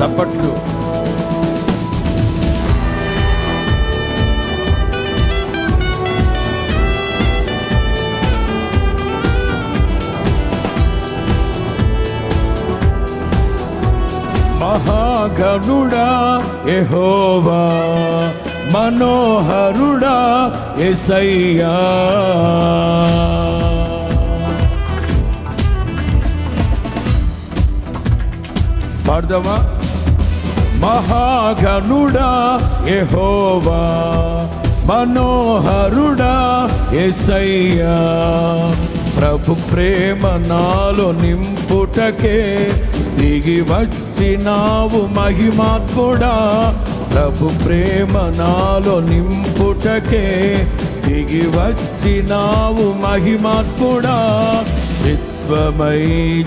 చప్పట్లు. మహాగణుడా యెహోవా, మనోహరుడా యేసయ్యా. పాడదామా? మహాగణుడా యెహోవా, మనోహరుడా యేసయ్యా. ప్రభు ప్రేమ నాలో నింపుటకే దిగి వచ్చినావు మహిమాత్ముడా. ప్రభు ప్రేమ నాలో నింపుటకే దిగి వచ్చినావు మహిమాత్ముడా. త్వమై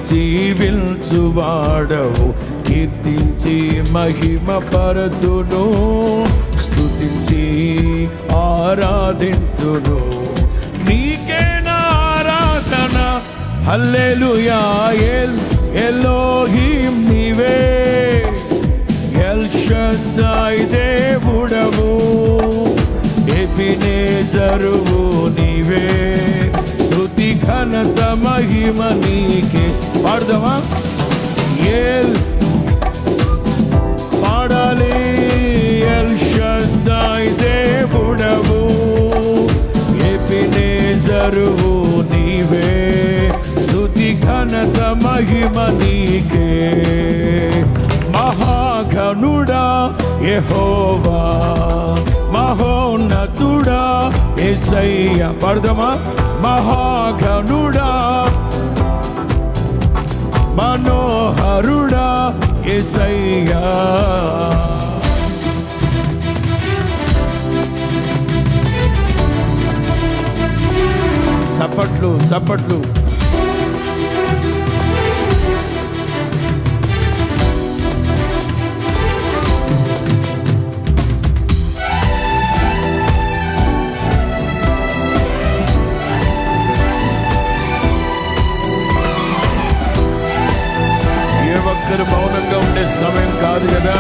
జీవించువాడవు, కీర్తించి మహిమ పరతును, స్తుతించి ఆరాధింతును. నీకే నా ఆరాధన. హల్లెలూయా. ఎలోహిం నీవే, ఎల్ షద్దాయ్ దేవుడవు, ఎబినేజరువు నీవే. స్తుతి ఘనత మహిమ నీకే. పాడదామా? పాడాలి. ఎల్ షద్దాయ్ దేవుడవు, ఎబినేజరువు నీవే. స్తుతి ఘనత మహిమ నీకే. మహాగణుడా యెహోవా, మహోన్నతుడా యేసయ్యా. పాడదామా? మహాగణుడా, మనోహరుడా యేసయ్యా. చప్పట్లు చప్పట్లు. మౌనంగా ఉండే సమయం కాదు కదా.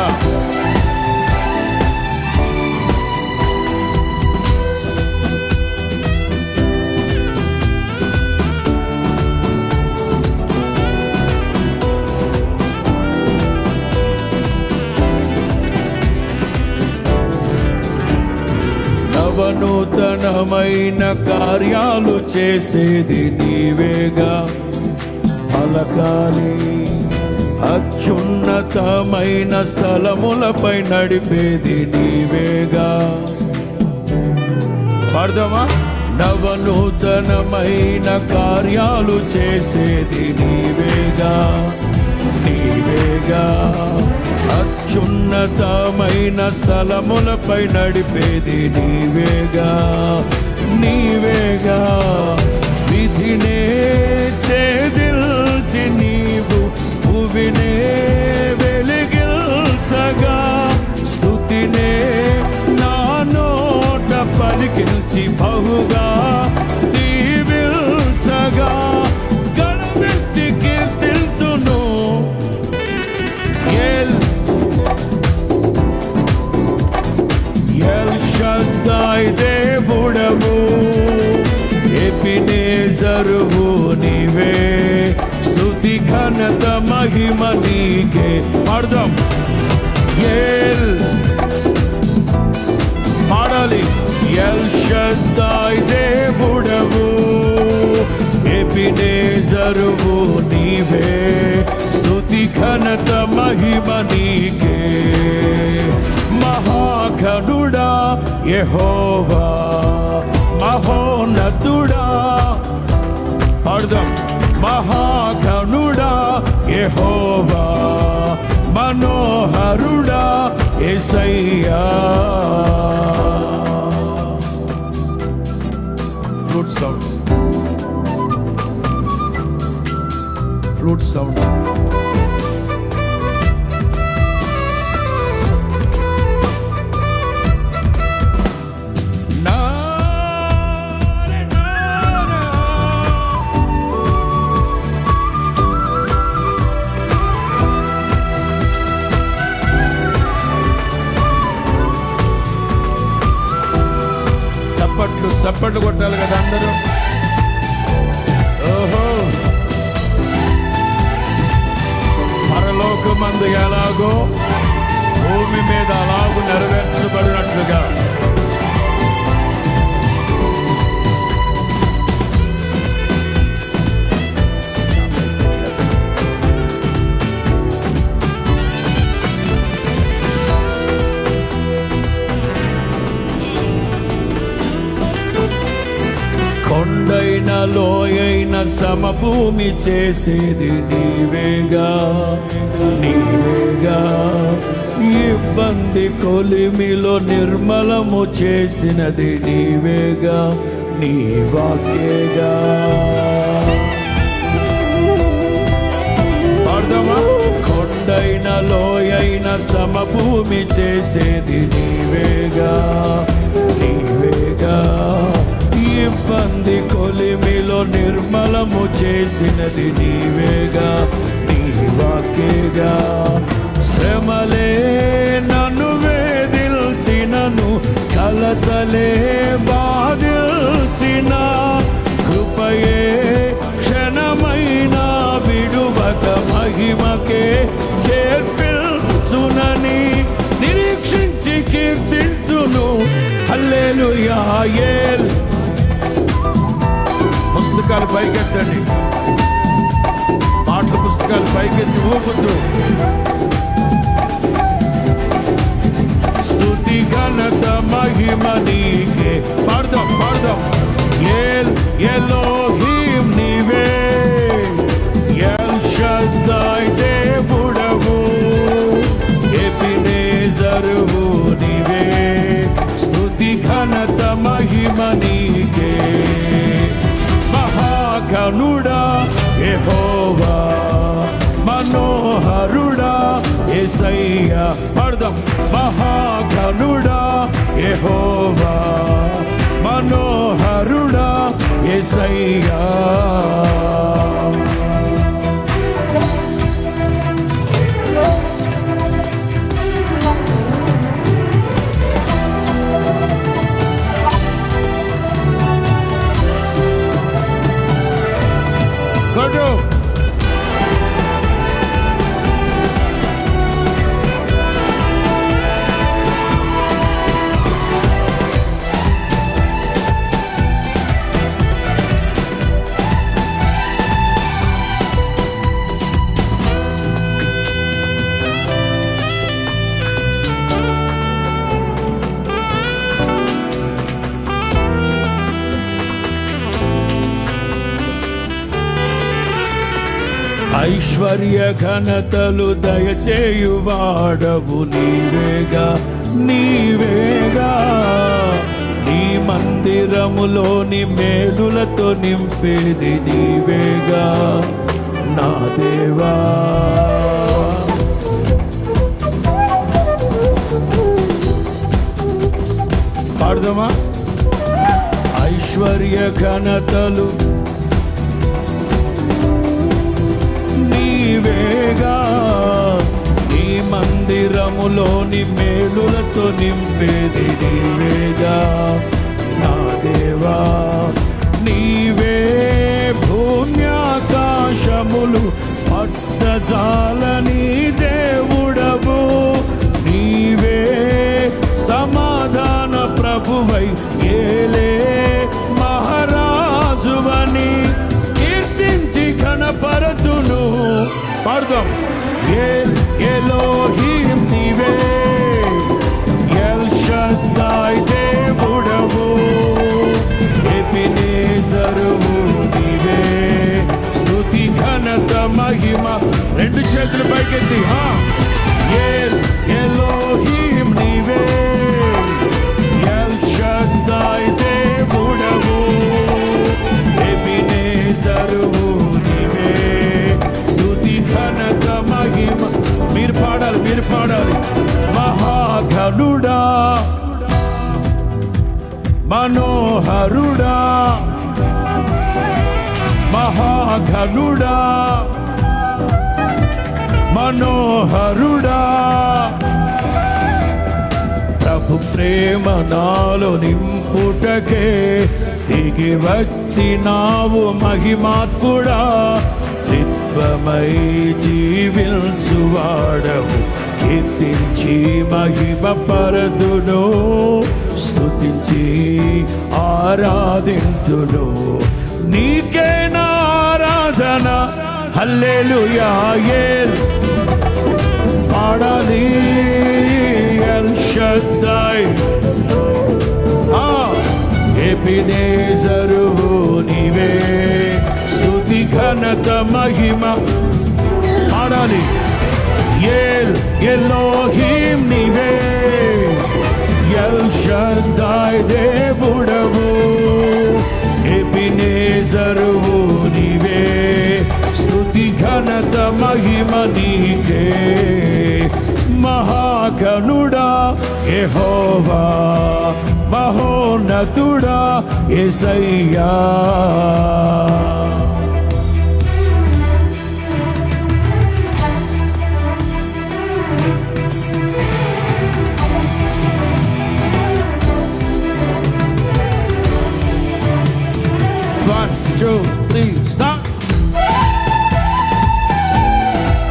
నవనూతనమైన కార్యాలు చేసేది నీవేగా. పలకాలి. అత్యున్నతమైన స్థలములపై నడిపేది నీవేగా. పాడదామా? నవనూతనమైన కార్యాలు చేసేది నీవేగా, నీవేగా. అత్యున్నతమైన స్థలములపై నడిపేది నీవేగా, నీవేగా. విధినే ఛేదించి నీవు భువినే వెలిగించగా, స్తుతినే నా నోట పలికించి బహుగా దీవించగా, గణమెత్తి కీర్తింతును. ఎల్ షద్దాయ్ దేవుడవు, ఎబినేజరువు నీవే. స్తుతి ఘనత మహిమ నీకే. పాడదాం. పాడాలి. ఎల్ షద్దాయ్ దేవుడవు, ఎబినేజరువు నీవే. స్తుతి ఘనత మహిమ నీకే. మహాగణుడా యెహోవా, మహోన్నతుడా. పాడదాం. మహాగణుడా యెహోవా, మనోహరుడా యేసయ్యా. Flute sound, flute sound. చప్పట్లు కొట్టాలి కదా అందరూ. ఓహో, పరలోకమందు ఎలాగో భూమి మీద అలాగూ నెరవేర్చబడినట్లుగా కొండైన లోయైన సమభూమి చేసేది నీవేగా, నీవేగా. ఇబ్బంది కొలిమిలో నిర్మలము చేసినది నీవేగా, నీ వాక్యేగా. అర్థమా? కొండైన లోయైన సమభూమి చేసేది నీవేగా, నీవేగా. ఇబ్బంది కొలిమిలో నిర్మలము చేసినది నీవేగా, నీ వాక్యేగా. శ్రమలే నన్ను వేధిల్చినను, కలతలే బాధిల్చిన, కృపయే క్షణమైన విడువక మహిమకే చేర్పించునని నిరీక్షించి కీర్తించును. హల్లెలూయా. పుస్తకాలు పైకెత్తండి, పాటల పుస్తకాలు పైకెత్తి ఊపుతూ స్తుతి ఘనత మహిమ నీకే. పాడదాం పాడదాం. ఎలోహీం నీవే, ఎల్ షద్దాయ్ దేవుడవు, ఎబెనేజరువు నీవే. స్తుతి ఘనత మహిమ నీకే. మహాగణుడా యెహోవా, మనోహరుడా యేసయ్యా. పాడదాం. మహాగణుడా యెహోవా, మనోహరుడా యేసయ్యా. కొట్టు. ఐశ్వర్య ఘనతలు దయచేయువాడవు నీవేగా, నీవేగా. నీ మందిరములోని మేలులతో నింపేది నీవేగా, నా దేవా. పాడదామా? ఐశ్వర్య ఘనతలు నీవేగా, నీ మందిరములోని మేలులతో నింపేది నీవేగా, నా దేవా. నీవే భూమ్యాకాశములు పట్టజాలని దేవుడవు, నీవే సమాధాన ప్రభువై ఏలే మహారాజువని కీర్తించి ఘనపరతును. పాడదాం. ఎలోహీం నీవే, ఎల్ షద్దాయ్ దేవుడవు, ఎబెనేజరువు నీవే. స్తుతి ఘనత మహిమ. రెండు చేతులు పైకెత్తి. ఎలోహీం నీవే, ఎల్ షద్దాయ్ దేవుడవు, ఎబెనేజరువు నీవే. స్తుతి ఘనత మహిమ. మీరు పాడాలి, మీరు పాడాలి. మహాగణుడా, మనోహరుడా, మహాగణుడా, మనోహరుడా. ప్రభు ప్రేమ నాలో నింపుటకే దిగి వచ్చినావు మహిమాత్ముడా, త్రిత్వమై జీవించువాడవు. కీర్తించి మహిమ పరదును, స్తుతించి ఆరాధింతును. నీకే నా ఆరాధన, హల్లెలూయా. పాడాలి ఎల్ షద్దై, ఎబినేజరువు నీవే, స్తుతి ఘనత మహిమ. పాడాలి ఎలోహిం నీవే, ఎల్ షద్దై దేవుడవు. ఎబినేజరువు నీవే, స్తుతి ఘనత మహిమ నీకే. మహాగణుడా యెహోవా, మహోన్నతుడా యేసయ్యా.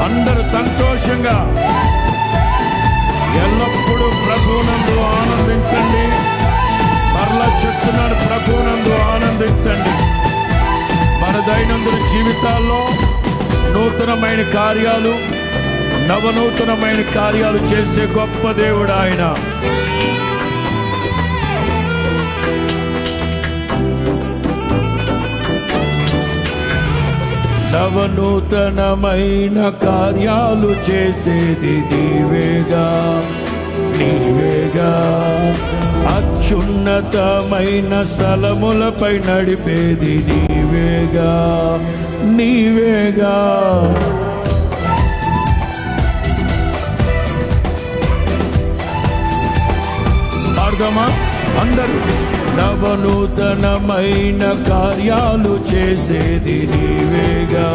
అందరూ సంతోషంగా ఎల్లప్పుడూ ప్రభువునందు ఆనందించండి. మరలా చెప్తున్నాను, ప్రభువునందు ఆనందించండి. మన దైనందిన జీవితాల్లో నూతనమైన కార్యాలు, నవనూతనమైన కార్యాలు చేసే గొప్ప దేవుడు ఆయన. నవనూతనమైన కార్యాలు చేసేది నీవేగా, నీవేగా. అత్యున్నతమైన స్థలములపై నడిపేది నీవేగా, నీవేగా. పాడదామా అందరూ? నవనూతనమైన కార్యాలు చేసేది నీవేగా,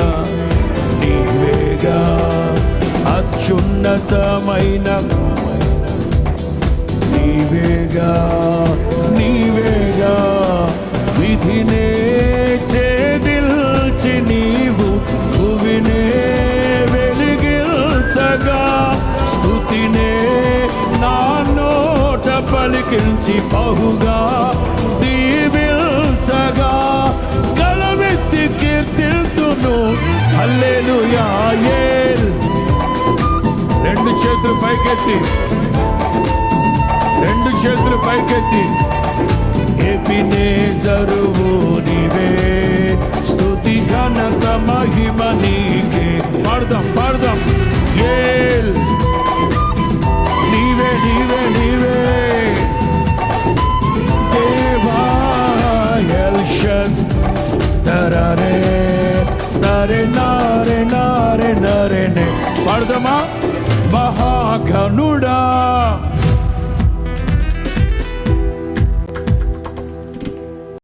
నీవేగా. అత్యున్నతమైన నీవేగా, నీవేగా. విధినే ఛేదించి నీవు భువినే వెలిగించగా, స్తుతినే నా నోట పలికించి బహుగా దీవించగా, గలమెత్తి కీర్తిల్తును హల్లెలూయా. రెండు చేతులు పైకెత్తి, రెండు చేతులు పైకెత్తి. ఎబినేజరువు నీవే, స్తుతి ఘనత మహిమ నీకే. పాడదాం పాడదాం. నీవే నీవే నీవే దేవా. ఎల్ షద్దై నరే నారే నారే నరే నే. పాడదామా? మహాగణుడా